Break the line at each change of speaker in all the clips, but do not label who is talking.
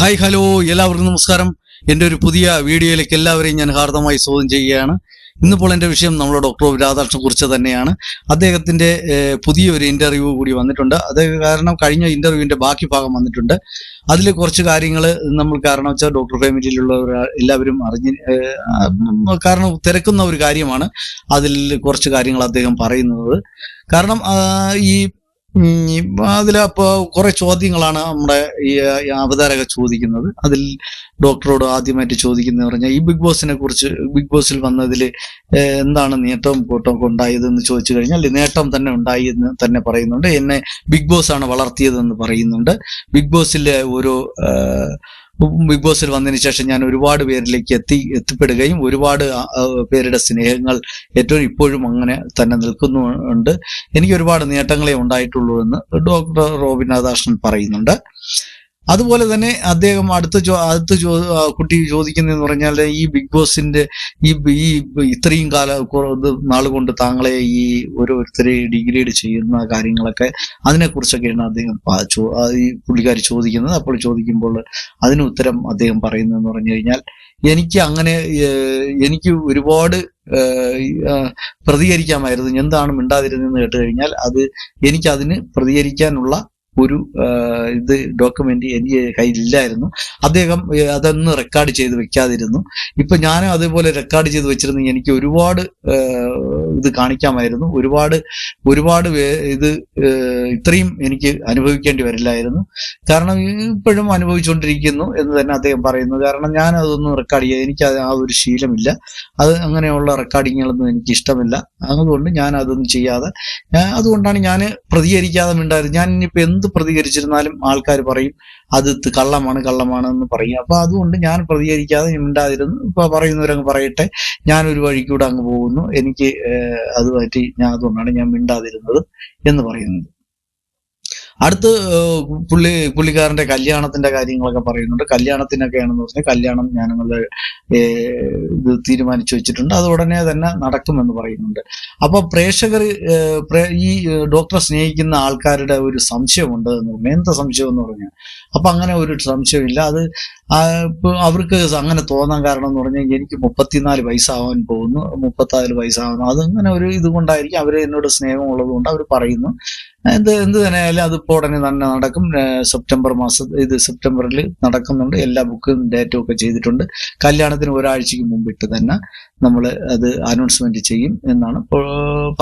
Hi hello എല്ലാവർക്കും നമസ്കാരം. എൻ്റെ ഒരു പുതിയ വീഡിയോയിലേക്ക് എല്ലാവരെയും ഞാൻ ഹാർദമായി സ്വാഗതം ചെയ്യുകയാണ്. ഇന്നിപ്പോൾ എൻ്റെ വിഷയം നമ്മുടെ ഡോക്ടർ രാധാകൃഷ്ണനെ കുറിച്ച് തന്നെയാണ്. അദ്ദേഹത്തിൻ്റെ പുതിയൊരു ഇൻ്റർവ്യൂ കൂടി വന്നിട്ടുണ്ട്. അത് കാരണം കഴിഞ്ഞ ഇൻ്റർവ്യൂവിൻ്റെ ബാക്കി ഭാഗം വന്നിട്ടുണ്ട്. അതിൽ കുറച്ച് കാര്യങ്ങൾ നമ്മൾ കാരണം വെച്ചാൽ ഡോക്ടർ ഫാമിലിയിലുള്ളവർ എല്ലാവരും കാരണം തിരക്കുന്ന ഒരു കാര്യമാണ്. അതിൽ കുറച്ച് കാര്യങ്ങൾ അദ്ദേഹം പറയുന്നത് കാരണം അതിലപ്പോൾ കുറെ ചോദ്യങ്ങളാണ് നമ്മുടെ ഈ അവതാരക ചോദിക്കുന്നത്. അതിൽ ഡോക്ടറോട് ആദ്യമായിട്ട് ചോദിക്കുന്നത് പറഞ്ഞാൽ ഈ ബിഗ് ബോസിൽ വന്നതിൽ എന്താണ് നേട്ടവും കോട്ടവും ഉണ്ടായതെന്ന് ചോദിച്ചു കഴിഞ്ഞാൽ നേട്ടം തന്നെ ഉണ്ടായി എന്ന് തന്നെ പറയുന്നുണ്ട്. എന്നെ ബിഗ് ബോസ് ആണ് വളർത്തിയതെന്ന് പറയുന്നുണ്ട്. ബിഗ് ബോസിൽ വന്നതിന് ശേഷം ഞാൻ ഒരുപാട് പേരിലേക്ക് എത്തിപ്പെടുകയും ഒരുപാട് പേരുടെ സ്നേഹങ്ങൾ ഏറ്റവും ഇപ്പോഴും അങ്ങനെ തന്നെ നിൽക്കുന്നുണ്ട്. എനിക്ക് ഒരുപാട് നേട്ടങ്ങളെ ഉണ്ടായിട്ടുള്ളൂ എന്ന് ഡോക്ടർ റോബിൻ രാധാകൃഷ്ണൻ പറയുന്നുണ്ട്. അതുപോലെ തന്നെ അദ്ദേഹം അടുത്ത കുട്ടി ചോദിക്കുന്നതെന്ന് പറഞ്ഞാൽ ഈ ബിഗ് ബോസിന്റെ ഈ ഇത്രയും നാൾ കൊണ്ട് താങ്കളെ ഈ ഓരോരുത്തരെ ഡിഗ്രേഡ് ചെയ്യുന്ന കാര്യങ്ങളൊക്കെ അതിനെക്കുറിച്ചൊക്കെയാണ് അദ്ദേഹം ഈ പുള്ളിക്കാരി ചോദിക്കുന്നത്. അപ്പോൾ ചോദിക്കുമ്പോൾ അതിന് ഉത്തരം അദ്ദേഹം പറയുന്നതെന്ന് പറഞ്ഞു കഴിഞ്ഞാൽ എനിക്ക് ഒരുപാട് പ്രതികരിക്കാമായിരുന്നു. എന്താണ് മിണ്ടാതിരുന്നതെന്ന് കേട്ട് കഴിഞ്ഞാൽ എനിക്കതിന് പ്രതികരിക്കാനുള്ള ഒരു ഡോക്യുമെന്റ് എനിക്ക് കയ്യിലില്ലായിരുന്നു. അദ്ദേഹം അതൊന്ന് റെക്കോർഡ് ചെയ്ത് വെക്കാതിരുന്നു. ഇപ്പൊ ഞാനും അതേപോലെ റെക്കോർഡ് ചെയ്ത് വെച്ചിരുന്നെങ്കിൽ എനിക്ക് ഒരുപാട് ഇത് കാണിക്കാമായിരുന്നു. ഒരുപാട് ഇത്രയും എനിക്ക് അനുഭവിക്കേണ്ടി വരില്ലായിരുന്നു. കാരണം ഇപ്പോഴും അനുഭവിച്ചുകൊണ്ടിരിക്കുന്നു എന്ന് തന്നെ അദ്ദേഹം പറയുന്നു. കാരണം ഞാൻ അതൊന്നും റെക്കോർഡ് ചെയ്യാൻ എനിക്ക് ആ ഒരു ശീലമില്ല. അങ്ങനെയുള്ള റെക്കോർഡിങ്ങുകളൊന്നും എനിക്ക് ഇഷ്ടമില്ല. അതുകൊണ്ട് ഞാൻ അതൊന്നും ചെയ്യാതെ അതുകൊണ്ടാണ് ഞാൻ പ്രതികരിക്കാതെ മിണ്ടായിരുന്നു. ഞാൻ ഇനിയിപ്പോ എന്ത് പ്രതികരിച്ചിരുന്നാലും ആൾക്കാർ പറയും അത് കള്ളമാണ് എന്ന് പറയും. അപ്പൊ അതുകൊണ്ട് ഞാൻ പ്രതികരിക്കാതെ മിണ്ടാതിരുന്നു. ഇപ്പൊ പറയുന്നവരങ്ങ് പറയട്ടെ, ഞാനൊരു വഴിക്കൂടെ അങ്ങ് പോകുന്നു, എനിക്ക് അതുമായിട്ട് അതുകൊണ്ടാണ് ഞാൻ മിണ്ടാതിരുന്നത് എന്ന് പറയുന്നത്. അടുത്ത് പുള്ളിക്കാരന്റെ കല്യാണത്തിന്റെ കാര്യങ്ങളൊക്കെ പറയുന്നുണ്ട്. കല്യാണത്തിനൊക്കെയാണെന്ന് പറഞ്ഞാൽ കല്യാണം ഞാനങ്ങളുടെ ഇത് തീരുമാനിച്ചു വെച്ചിട്ടുണ്ട്, അത് ഉടനെ തന്നെ നടക്കുമെന്ന് പറയുന്നുണ്ട്. അപ്പൊ പ്രേക്ഷകർ ഈ ഡോക്ടറെ സ്നേഹിക്കുന്ന ആൾക്കാരുടെ ഒരു സംശയമുണ്ട് എന്ന് പറഞ്ഞു. എന്താ സംശയം എന്ന് പറഞ്ഞാൽ അപ്പൊ അങ്ങനെ ഒരു സംശയമില്ല. അത് അവർക്ക് അങ്ങനെ തോന്നാൻ കാരണം എന്ന് പറഞ്ഞാൽ എനിക്ക് 34 വയസ്സാവാൻ പോകുന്നു, 34 വയസ്സാവുന്നു, അതങ്ങനെ ഒരു ഇതുകൊണ്ടായിരിക്കും. അവർ എന്നോട് സ്നേഹമുള്ളത് കൊണ്ട് അവർ പറയുന്നു. എന്ത് തന്നെയായാലും അതിപ്പോ ഉടനെ തന്നെ നടക്കും. സെപ്റ്റംബറിൽ നടക്കുന്നുണ്ട്. എല്ലാ ബുക്കും ഡേറ്റും ഒക്കെ ചെയ്തിട്ടുണ്ട്. കല്യാണത്തിന് ഒരാഴ്ചക്ക് മുമ്പിട്ട് തന്നെ നമ്മൾ അത് അനൗൺസ്മെന്റ് ചെയ്യും എന്നാണ്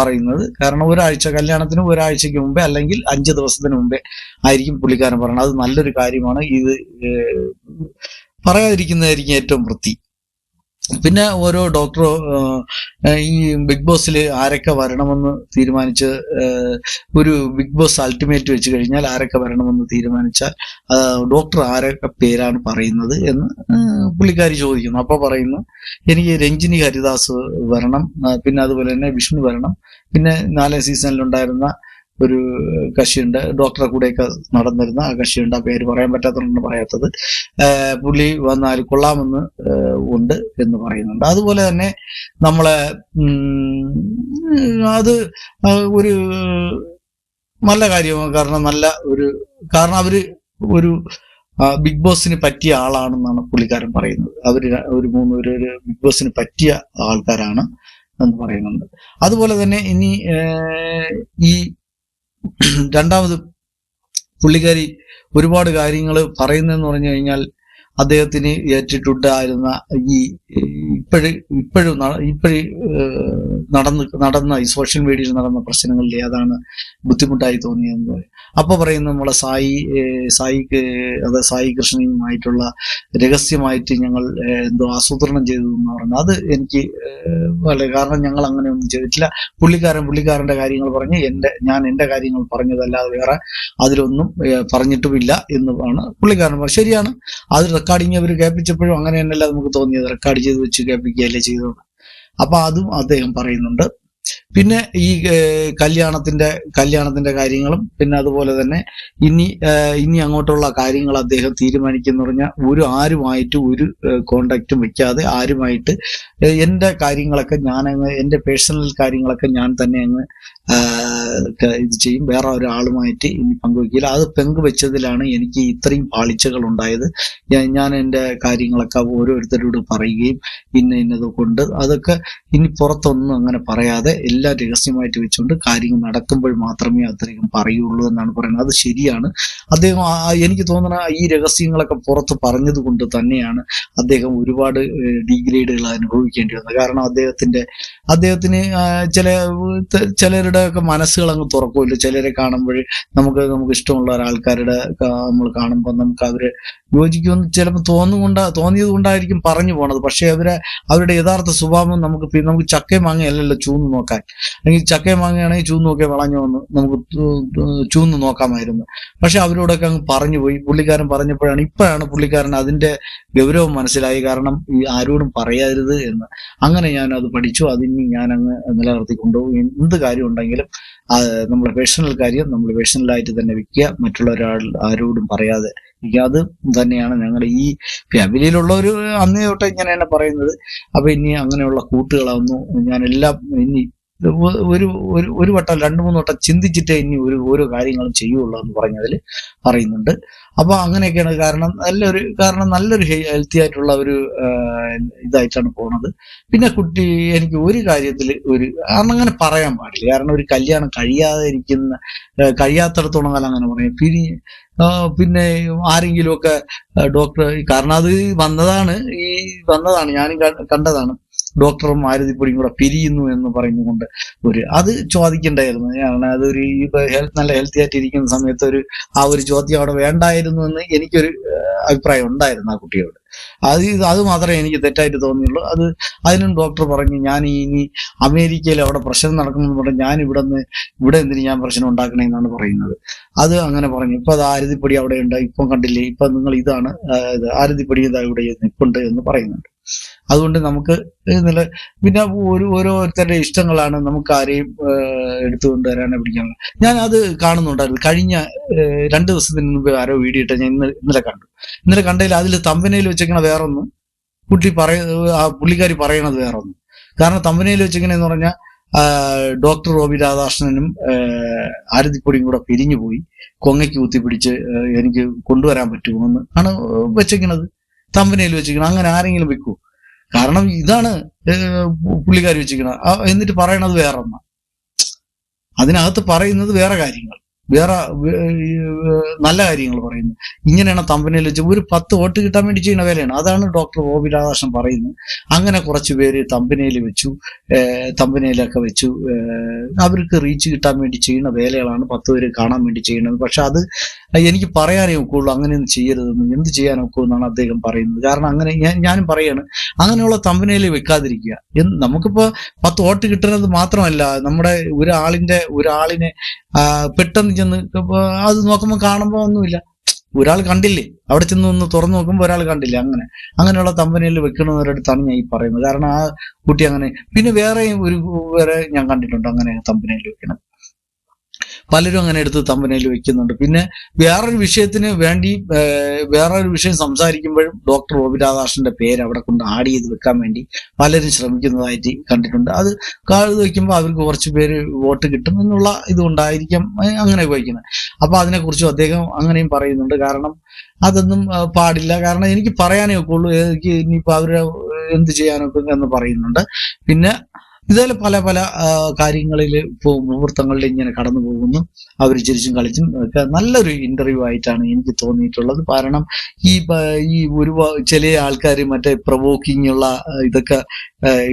പറയുന്നത്. കാരണം കല്യാണത്തിന് ഒരാഴ്ചക്ക് മുമ്പേ അല്ലെങ്കിൽ 5 ദിവസത്തിന് മുമ്പേ ആയിരിക്കും പുള്ളിക്കാരൻ പറയുന്നത്. അത് നല്ലൊരു കാര്യമാണ്. ഇത് പറയാതിരിക്കുന്നതായിരിക്കും ഏറ്റവും വൃത്തി. പിന്നെ ഓരോ ഡോക്ടറോ ഈ ബിഗ് ബോസിൽ ആരൊക്കെ വരണമെന്ന് തീരുമാനിച്ച് ഒരു ബിഗ് ബോസ് അൾട്ടിമേറ്റ് വെച്ച് കഴിഞ്ഞാൽ ആരൊക്കെ വരണമെന്ന് തീരുമാനിച്ചാൽ ഡോക്ടർ ആരൊക്കെ പേരാണ് പറയുന്നത് എന്ന് പുള്ളിക്കാരി ചോദിക്കുന്നു. അപ്പൊ പറയുന്നു എനിക്ക് രഞ്ജിനി ഹരിദാസ് വരണം, പിന്നെ അതുപോലെ തന്നെ വിഷ്ണു വരണം, പിന്നെ 4ാം സീസണിലുണ്ടായിരുന്ന ഒരു കക്ഷിയുണ്ട്, ഡോക്ടറെ കൂടെയൊക്കെ നടന്നിരുന്ന ആ കക്ഷിയുണ്ട്. ആ പേര് പറയാൻ പറ്റാത്തതുകൊണ്ടാണ് പറയാത്തത്. പുള്ളി വന്നാൽ കൊള്ളാമെന്ന് ഉണ്ട് എന്ന് പറയുന്നുണ്ട്. അതുപോലെ തന്നെ നമ്മളെ അത് ഒരു നല്ല കാര്യമാണ്. കാരണം അവര് ഒരു ബിഗ് ബോസിന് പറ്റിയ ആളാണെന്നാണ് പുള്ളിക്കാരൻ പറയുന്നത്. അവര് 3 പേര് ബിഗ് ബോസിന് പറ്റിയ ആൾക്കാരാണ് എന്ന് പറയുന്നുണ്ട്. അതുപോലെ തന്നെ ഇനി ഈ രണ്ടാമത് പുള്ളിക്കാരി ഒരുപാട് കാര്യങ്ങൾ പറയുന്നതെന്ന് പറഞ്ഞു കഴിഞ്ഞാൽ അദ്ദേഹത്തിന് ഏറ്റിട്ടുണ്ടായിരുന്ന ഈ ഇപ്പോഴും നടന്ന ഈ സോഷ്യൽ മീഡിയയിൽ നടന്ന പ്രശ്നങ്ങളിൽ ഏതാണ് ബുദ്ധിമുട്ടായി തോന്നിയെന്ന് പറയും. അപ്പൊ പറയുന്നത് നമ്മളെ സായി കൃഷ്ണനുമായിട്ടുള്ള രഹസ്യമായിട്ട് ഞങ്ങൾ എന്തോ ആസൂത്രണം ചെയ്തു എന്ന് പറഞ്ഞു. അത് എനിക്ക് കാരണം ഞങ്ങൾ അങ്ങനെയൊന്നും ചെയ്തിട്ടില്ല. പുള്ളിക്കാരന്റെ കാര്യങ്ങൾ പറഞ്ഞ് ഞാൻ എന്റെ കാര്യങ്ങൾ പറഞ്ഞതല്ലാതെ വേറെ അതിലൊന്നും പറഞ്ഞിട്ടുമില്ല എന്നാണ് പുള്ളിക്കാരൻ പറഞ്ഞത്. ശരിയാണ്. അത് റെക്കോർഡിങ് അവർ കേൾപ്പിച്ചപ്പോഴും അങ്ങനെ തന്നെയല്ല നമുക്ക് തോന്നിയത്, റെക്കോർഡ് ചെയ്ത് വെച്ച് കേൾപ്പിക്കുകയല്ലേ ചെയ്തത്. അപ്പൊ അതും അദ്ദേഹം പറയുന്നുണ്ട്. പിന്നെ ഈ കല്യാണത്തിന്റെ കാര്യങ്ങളും പിന്നെ അതുപോലെ തന്നെ ഇനി അങ്ങോട്ടുള്ള കാര്യങ്ങൾ അദ്ദേഹം തീരുമാനിക്കുന്ന പറഞ്ഞാൽ ആരുമായിട്ട് ഒരു കോണ്ടാക്റ്റും വെക്കാതെ ആരുമായിട്ട് എന്റെ കാര്യങ്ങളൊക്കെ എന്റെ പേഴ്സണൽ കാര്യങ്ങളൊക്കെ ഞാൻ തന്നെ അങ്ങ് ഇത് ചെയ്യും, വേറെ ഒരാളുമായിട്ട് ഇനി പങ്കുവെക്കില്ല. അത് പങ്കുവെച്ചതിലാണ് എനിക്ക് ഇത്രയും പാളിച്ചകൾ ഉണ്ടായത്. ഞാൻ എൻ്റെ കാര്യങ്ങളൊക്കെ ഓരോരുത്തരോട് പറയുകയും ഇന്നത് കൊണ്ട് അതൊക്കെ ഇനി പുറത്തൊന്നും അങ്ങനെ പറയാതെ എല്ലാം രഹസ്യമായിട്ട് വെച്ചുകൊണ്ട് കാര്യങ്ങൾ നടക്കുമ്പോൾ മാത്രമേ അദ്ദേഹം പറയുള്ളൂ എന്നാണ് പറയുന്നത്. അത് ശരിയാണ്. അദ്ദേഹം എനിക്ക് തോന്നുന്ന ഈ രഹസ്യങ്ങളൊക്കെ പുറത്ത് പറഞ്ഞത് കൊണ്ട് തന്നെയാണ് അദ്ദേഹം ഒരുപാട് ഡീഗ്രേഡുകൾ അനുഭവിക്കേണ്ടി വന്നത്. കാരണം അദ്ദേഹത്തിന് ചിലരുടെ ഒക്കെ മനസ്സുകൾ അങ്ങ് തുറക്കുമല്ലോ. ചിലരെ കാണുമ്പോൾ നമുക്ക് ഇഷ്ടമുള്ള ഒരാൾക്കാരുടെ നമ്മൾ കാണുമ്പോൾ നമുക്ക് അവരെ യോജിക്കുമെന്ന് ചിലപ്പോൾ തോന്നിയത് കൊണ്ടായിരിക്കും പറഞ്ഞു പോണത്. പക്ഷെ അവരുടെ യഥാർത്ഥ സ്വഭാവം നമുക്ക് ചക്കയും മാങ്ങയല്ലല്ലോ ചൂന്ന് നോക്കാൻ. അല്ലെങ്കിൽ ചക്കയും മാങ്ങയാണെങ്കിൽ ചൂന്ന് നോക്കിയാൽ വളഞ്ഞു വന്ന് നമുക്ക് ചൂന്ന് നോക്കാമായിരുന്നു. പക്ഷെ അവരോടൊക്കെ അങ്ങ് പറഞ്ഞു പോയി. പുള്ളിക്കാരൻ പറഞ്ഞപ്പോഴാണ് ഇപ്പോഴാണ് പുള്ളിക്കാരൻ അതിന്റെ ഗൗരവം മനസ്സിലായി. കാരണം ഈ ആരോടും പറയരുത് എന്ന്. അങ്ങനെ ഞാൻ അത് പഠിച്ചു. അതിന് ഞാൻ അങ്ങ് നിലനിർത്തി കൊണ്ടുപോകും. എന്ത് കാര്യം ഉണ്ടെങ്കിലും നമ്മുടെ പേഴ്സണൽ കാര്യം നമ്മൾ പേഴ്സണലായിട്ട് തന്നെ വെക്കുക, മറ്റുള്ള ആരോടും പറയാതെ. അത് തന്നെയാണ് ഞങ്ങളുടെ ഈ ഫാമിലിയിലുള്ള ഒരു അന്നേ തൊട്ട് ഇങ്ങനെ തന്നെ പറയുന്നത്. അപ്പൊ ഇനി അങ്ങനെയുള്ള കൂട്ടുകളൊന്നും ഞാൻ എല്ലാം ഇനി ഒരു വട്ടം 2-3 വട്ടം ചിന്തിച്ചിട്ടേ ഇനി ഓരോ കാര്യങ്ങളും ചെയ്യുള്ളൂ എന്ന് പറഞ്ഞതിൽ പറയുന്നുണ്ട്. അപ്പൊ അങ്ങനെയൊക്കെയാണ്. കാരണം നല്ലൊരു ഹെൽത്തി ആയിട്ടുള്ള ഒരു ഇതായിട്ടാണ് പോണത്. പിന്നെ കുട്ടി എനിക്ക് ഒരു കാര്യത്തിൽ അങ്ങനെ പറയാൻ പാടില്ല. കാരണം ഒരു കല്യാണം കഴിയാത്തിടത്തോളം കാലം അങ്ങനെ പറയും. പിന്നെ ആരെങ്കിലുമൊക്കെ ഡോക്ടർ, കാരണം അത് വന്നതാണ് ഞാനും കണ്ടതാണ്. ഡോക്ടറും ആരതിപ്പൊടിയും കൂടെ പിരിയുന്നു എന്ന് പറഞ്ഞുകൊണ്ട് അത് ചോദിക്കണ്ടായിരുന്നു. അതൊരു നല്ല ഹെൽത്തി ആയിട്ട് ഇരിക്കുന്ന സമയത്ത് ഒരു ചോദ്യം അവിടെ വേണ്ടായിരുന്നു എന്ന് എനിക്കൊരു അഭിപ്രായം ഉണ്ടായിരുന്നു ആ കുട്ടിയോട്. അത് മാത്രമേ എനിക്ക് തെറ്റായിട്ട് തോന്നിയുള്ളൂ. അതിനും ഡോക്ടർ പറഞ്ഞു, ഞാൻ ഇനി അമേരിക്കയിൽ അവിടെ പ്രശ്നം നടക്കുമെന്ന് പറഞ്ഞു ഞാൻ ഇവിടെ എന്തിന് ഞാൻ പ്രശ്നം ഉണ്ടാക്കണേന്നാണ് പറയുന്നത്. അത് അങ്ങനെ പറഞ്ഞു. ഇപ്പൊ അത് ആരതിപ്പൊടി അവിടെ ഉണ്ട്, ഇപ്പം കണ്ടില്ലേ, ഇപ്പൊ നിങ്ങൾ ഇതാണ് ആരതിപ്പൊടി ഇതാ ഇവിടെ നിൽപ്പുണ്ട് എന്ന് പറയുന്നുണ്ട്. അതുകൊണ്ട് നമുക്ക് പിന്നെ ഓരോരുത്തരുടെ ഇഷ്ടങ്ങളാണ്. നമുക്ക് ആരെയും എടുത്തുകൊണ്ടുവരാനോ പിടിക്കാനോ. ഞാൻ അത് കാണുന്നുണ്ടായിരുന്നു. കഴിഞ്ഞ 2 ദിവസത്തിന് മുമ്പ് ആരോ വീഡിയോ ഇട്ട ഞാൻ ഇന്നലെ കണ്ടതിൽ അതിൽ തമ്പനയിൽ വെച്ചേക്കണ വേറൊന്നും, പുള്ളിക്കാരി പറയണത് വേറൊന്നും. കാരണം തമ്പനയിൽ വെച്ചേക്കണെന്ന് പറഞ്ഞാൽ ഡോക്ടർ റോബി രാധാകൃഷ്ണനും ആരതിപ്പൊടിയും കൂടെ പിരിഞ്ഞു പോയി കൊങ്ങയ്ക്ക് കുത്തിപ്പിടിച്ച് എനിക്ക് കൊണ്ടുവരാൻ പറ്റുമോ എന്ന് ആണ് വെച്ചേക്കണത്, തമ്പനയിൽ വെച്ചിരിക്കണം. അങ്ങനെ ആരെങ്കിലും വെക്കൂ? കാരണം ഇതാണ് പുള്ളിക്കാരി വെച്ചിരിക്കണം. എന്നിട്ട് പറയണത് വേറെ ഒന്നാ, അതിനകത്ത് പറയുന്നത് വേറെ കാര്യങ്ങൾ, വേറെ നല്ല കാര്യങ്ങൾ പറയുന്നു. ഇങ്ങനെയാണ് തമ്പനയിൽ വെച്ച് ഒരു 10 വോട്ട് കിട്ടാൻ വേണ്ടി ചെയ്യുന്ന വേലയാണ്. അതാണ് ഡോക്ടർ ഗോപി രാധാകൃഷ്ണൻ പറയുന്നത്. അങ്ങനെ കുറച്ച് പേര് തമ്പനയിലൊക്കെ വെച്ചു അവർക്ക് റീച്ച് കിട്ടാൻ വേണ്ടി ചെയ്യുന്ന വേലകളാണ് 10 പേര് കാണാൻ വേണ്ടി ചെയ്യുന്നത്. പക്ഷെ അത് എനിക്ക് പറയാനേ ഒക്കുള്ളൂ, അങ്ങനെയൊന്നും ചെയ്യരുതെന്ന്. എന്ത് ചെയ്യാൻ ഒക്കുമെന്നാണ് അദ്ദേഹം പറയുന്നത്. കാരണം അങ്ങനെ ഞാനും പറയാണ്, അങ്ങനെയുള്ള തമ്പനയിൽ വെക്കാതിരിക്കുക. നമുക്കിപ്പോ 10 വോട്ട് കിട്ടുന്നത് മാത്രമല്ല, നമ്മുടെ ഒരാളിനെ പെട്ടെന്ന് ചെന്ന് അത് നോക്കുമ്പോൾ കാണുമ്പോൾ ഒന്നുമില്ല, ഒരാൾ കണ്ടില്ലേ, അവിടെ ചെന്ന് ഒന്ന് തുറന്നു നോക്കുമ്പോൾ ഒരാൾ കണ്ടില്ലേ, അങ്ങനെയുള്ള തമ്പനയിൽ വെക്കണമെന്നൊരിടത്താണ് ഞാൻ ഈ പറയുന്നത്. കാരണം ആ കുട്ടി അങ്ങനെ, പിന്നെ വേറെ ഞാൻ കണ്ടിട്ടുണ്ട് അങ്ങനെ തമ്പനയിൽ വെക്കണം. പലരും അങ്ങനെ എടുത്ത് തമ്പനയിൽ വെക്കുന്നുണ്ട്. പിന്നെ വേറൊരു വിഷയത്തിന് വേണ്ടി വേറൊരു വിഷയം സംസാരിക്കുമ്പോഴും ഡോക്ടർ ഗോപി രാധാകൃഷ്ണന്റെ പേര് അവിടെ കൊണ്ട് ആഡ് ചെയ്ത് വെക്കാൻ വേണ്ടി പലരും ശ്രമിക്കുന്നതായിട്ട് കണ്ടിട്ടുണ്ട്. അത് വെക്കുമ്പോൾ അവർക്ക് കുറച്ച് പേര് വോട്ട് കിട്ടും എന്നുള്ള ഇതുകൊണ്ടായിരിക്കാം അങ്ങനെ ഉപയോഗിക്കുന്നത്. അപ്പൊ അതിനെക്കുറിച്ചും അദ്ദേഹം അങ്ങനെയും പറയുന്നുണ്ട്. കാരണം അതൊന്നും പാടില്ല. കാരണം എനിക്ക് പറയാനേ ഒക്കുള്ളൂ, എനിക്ക് ഇനിയിപ്പോ അവര് എന്ത് ചെയ്യാനൊക്കെ എന്ന് പറയുന്നുണ്ട്. പിന്നെ ഇതേപോലെ പല കാര്യങ്ങളിൽ മുഹൂർത്തങ്ങളിൽ ഇങ്ങനെ കടന്നു പോകുന്നു. അവർ ചിരിച്ചും കളിച്ചും ഒക്കെ നല്ലൊരു ഇന്റർവ്യൂ ആയിട്ടാണ് എനിക്ക് തോന്നിയിട്ടുള്ളത്. കാരണം ഈ ചില ആൾക്കാർ മറ്റേ പ്രൊവോക്കിംഗ് ഉള്ള ഇതൊക്കെ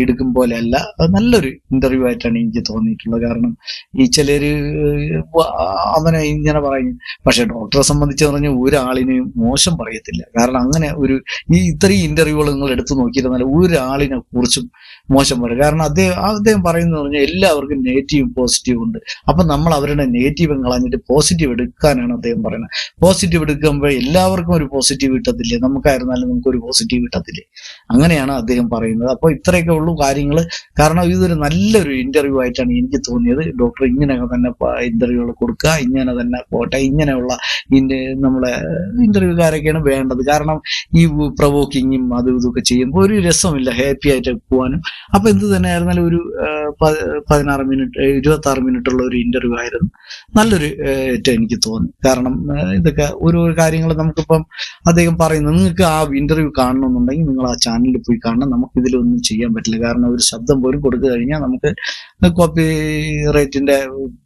എടുക്കും പോലെ അല്ല, നല്ലൊരു ഇന്റർവ്യൂ ആയിട്ടാണ് എനിക്ക് തോന്നിയിട്ടുള്ളത്. കാരണം ഈ ചിലര് അവനെ ഇങ്ങനെ പറയും. പക്ഷെ ഡോക്ടറെ സംബന്ധിച്ച് പറഞ്ഞാൽ ഒരാളിനെയും മോശം പറയത്തില്ല. കാരണം അങ്ങനെ ഇത്രയും ഇന്റർവ്യൂകൾ നിങ്ങൾ എടുത്തു നോക്കിയിരുന്നാൽ ഒരാളിനെ കുറിച്ചും മോശം പറയും. കാരണം അദ്ദേഹം പറയുന്നത് പറഞ്ഞാൽ എല്ലാവർക്കും നെഗറ്റീവും പോസിറ്റീവും ഉണ്ട്. അപ്പൊ നമ്മൾ അവരുടെ നെഗറ്റീവ് കളഞ്ഞിട്ട് പോസിറ്റീവ് എടുക്കാനാണ് അദ്ദേഹം പറയുന്നത്. പോസിറ്റീവ് എടുക്കുമ്പോൾ എല്ലാവർക്കും ഒരു പോസിറ്റീവ് കിട്ടത്തില്ലേ, നമുക്കായിരുന്നാലും നമുക്കൊരു പോസിറ്റീവ് കിട്ടത്തില്ലേ, അങ്ങനെയാണ് അദ്ദേഹം പറയുന്നത്. അപ്പൊ ഇത്രയൊക്കെ ഇത്രയൊക്കെ ഉള്ളൂ കാര്യങ്ങൾ. കാരണം ഇതൊരു നല്ലൊരു ഇന്റർവ്യൂ ആയിട്ടാണ് എനിക്ക് തോന്നിയത്. ഡോക്ടർ ഇങ്ങനെ തന്നെ ഇന്റർവ്യൂകൾ കൊടുക്കുക, ഇങ്ങനെ തന്നെ പോട്ടെ, ഇങ്ങനെയുള്ള നമ്മളെ ഇന്റർവ്യൂക്കാരൊക്കെയാണ് വേണ്ടത്. കാരണം ഈ പ്രൊവോക്കിങ്ങും അതും ഇതൊക്കെ ചെയ്യുമ്പോൾ ഒരു രസമില്ല, ഹാപ്പി ആയിട്ട് പോകാനും. അപ്പൊ എന്ത് തന്നെ ആയിരുന്നാലും ഒരു 16 മിനിറ്റ് 26 മിനിറ്റുള്ള ഒരു ഇന്റർവ്യൂ ആയിരുന്നു. നല്ലൊരു ഏറ്റവും എനിക്ക് തോന്നി. കാരണം ഇതൊക്കെ ഓരോ കാര്യങ്ങൾ നമുക്കിപ്പം അദ്ദേഹം പറയുന്നത്, നിങ്ങൾക്ക് ആ ഇന്റർവ്യൂ കാണണമെന്നുണ്ടെങ്കിൽ നിങ്ങൾ ആ ചാനലിൽ പോയി കാണണം. നമുക്ക് ഇതിലൊന്നും ചെയ്യാൻ പറ്റില്ല. കാരണം ഒരു ശബ്ദം പോലും കൊടുത്തു കഴിഞ്ഞാൽ നമുക്ക് കോപ്പി റേറ്റിന്റെ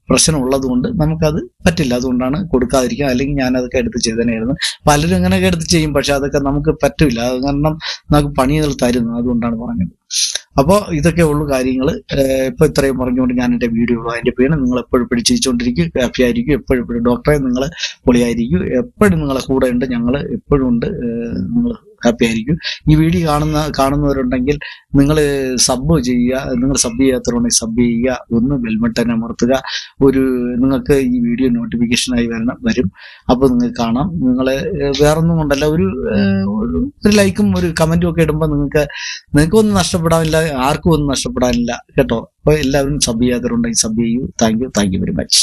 പ്രശ്നം ഉള്ളത് കൊണ്ട് നമുക്കത് പറ്റില്ല. അതുകൊണ്ടാണ് കൊടുക്കാതിരിക്കുക. അല്ലെങ്കിൽ ഞാൻ അതൊക്കെ എടുത്ത് ചെയ്തേനായിരുന്നു. പലരും അങ്ങനെയൊക്കെ എടുത്ത് ചെയ്യും, പക്ഷെ അതൊക്കെ നമുക്ക് പറ്റില്ല. അത് കാരണം നമുക്ക് പണികൾ തരുന്നു. അതുകൊണ്ടാണ് പറഞ്ഞത്. അപ്പോൾ ഇതൊക്കെ ഉള്ളു കാര്യങ്ങൾ. ഇപ്പൊ ഇത്രയും പറഞ്ഞുകൊണ്ട് ഞാൻ എൻ്റെ വീഡിയോ അതിന്റെ പേര് നിങ്ങൾ എപ്പോഴും പിടിച്ചിരിച്ചുകൊണ്ടിരിക്കും, ഹാപ്പി ആയിരിക്കും. എപ്പോഴും ഡോക്ടറെ നിങ്ങൾ പൊളിയായിരിക്കും. എപ്പോഴും നിങ്ങളെ കൂടെ ഉണ്ട്, ഞങ്ങൾ എപ്പോഴും ഉണ്ട്. നിങ്ങൾ ഹാപ്പി ആയിരിക്കും. ഈ വീഡിയോ കാണുന്നവരുണ്ടെങ്കിൽ നിങ്ങൾ സബ് ചെയ്യുക. നിങ്ങൾ സബ് ചെയ്യാത്തവരുണ്ടെങ്കിൽ സബ് ചെയ്യുക. ഒന്ന് ബെൽബട്ടൺ അമർത്തുക. നിങ്ങൾക്ക് ഈ വീഡിയോ നോട്ടിഫിക്കേഷനായി വരും. അപ്പോൾ നിങ്ങൾക്ക് കാണാം. നിങ്ങൾ വേറൊന്നും കൊണ്ടല്ല, ഒരു ലൈക്കും ഒരു കമന്റും ഒക്കെ ഇടുമ്പോൾ നിങ്ങൾക്കൊന്നും നഷ്ടപ്പെടാനില്ല, ആർക്കും ഒന്നും നഷ്ടപ്പെടാനില്ല കേട്ടോ. അപ്പോൾ എല്ലാവരും സബ് ചെയ്യാത്തവരുണ്ടെങ്കിൽ സബ് ചെയ്യൂ. Thank you very much.